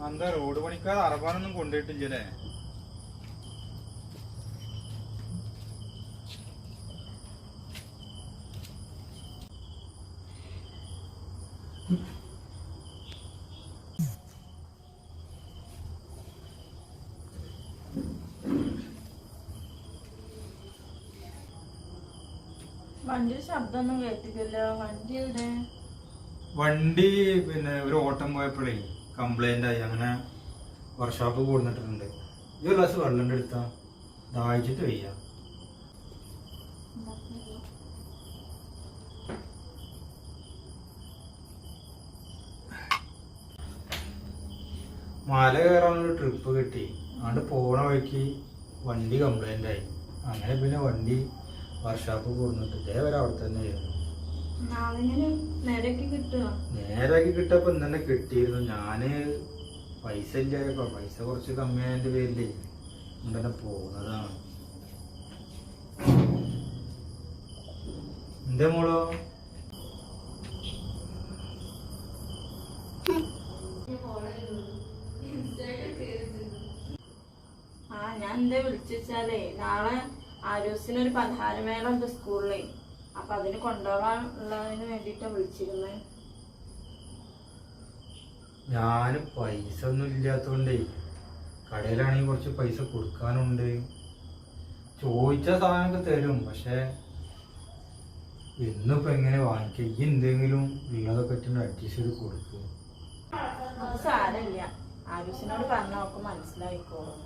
എന്താ റോഡ് പണിക്കാർ അറബാനൊന്നും കൊണ്ടുപോയിട്ടില്ലേ? വണ്ടി ശബ്ദമൊന്നും കേട്ടിട്ടില്ല. വണ്ടി എവിടെ? വണ്ടി പിന്നെ ഒരു ഓട്ടം പോയപ്പോഴേ കംപ്ലൈന്റ് ആയി. അങ്ങനെ വർക്ക്ഷോപ്പ് കൊടുത്തിട്ടുണ്ട്. ഈ ഒരു ഗ്ലാസ് വെള്ളം എടുത്താ ദാഹിച്ചിട്ട് വയ്യ. മല കയറാനൊരു ട്രിപ്പ് കിട്ടി. അതുകൊണ്ട് പോണ വഴിക്ക് വണ്ടി കംപ്ലൈന്റ് ആയി. അങ്ങനെ പിന്നെ വണ്ടി വർക്ക്ഷോപ്പ് കൊടുത്തിട്ട് ഇതേവരെ അവിടെ തന്നെ ആയിരുന്നു. നേരാക്കി കിട്ടപ്പോ ഇന്നെ കിട്ടിയിരുന്നു. ഞാന് പൈസ ഇല്ലായപ്പോ പൈസ കുറച്ച് കമ്മിയായതിന്റെ പേരിലേ ഇങ്ങനെ പോകുന്നതാണ്. എന്റെ മോളോ? ഞാൻ എന്താ വിളിച്ചാലേ നാളെ ആരോസിനൊരു പലഹാരമേള ഉണ്ട് സ്കൂളിലെ. അപ്പൊ അതിന് കൊണ്ടുപോകാനുള്ളതിന് വേണ്ടിട്ടാ വിളിച്ചിരുന്നത്. ഞാന് പൈസ ഒന്നും ഇല്ലാത്തോണ്ടേ കടയിലാണെങ്കിൽ കുറച്ച് പൈസ കൊടുക്കാനുണ്ട്. ചോദിച്ച സാധനമൊക്കെ തരും. പക്ഷെ ഇന്നിപ്പോ എങ്ങനെ വാങ്ങിക്ക? ഈ എന്തെങ്കിലും ഉള്ളതൊക്കെ അഡ്ജസ്റ്റ് ചെയ്ത് കൊടുക്കും. സാരമില്ല, ആരോസിനോട് പറഞ്ഞ അവർക്ക് മനസ്സിലായിക്കോളും.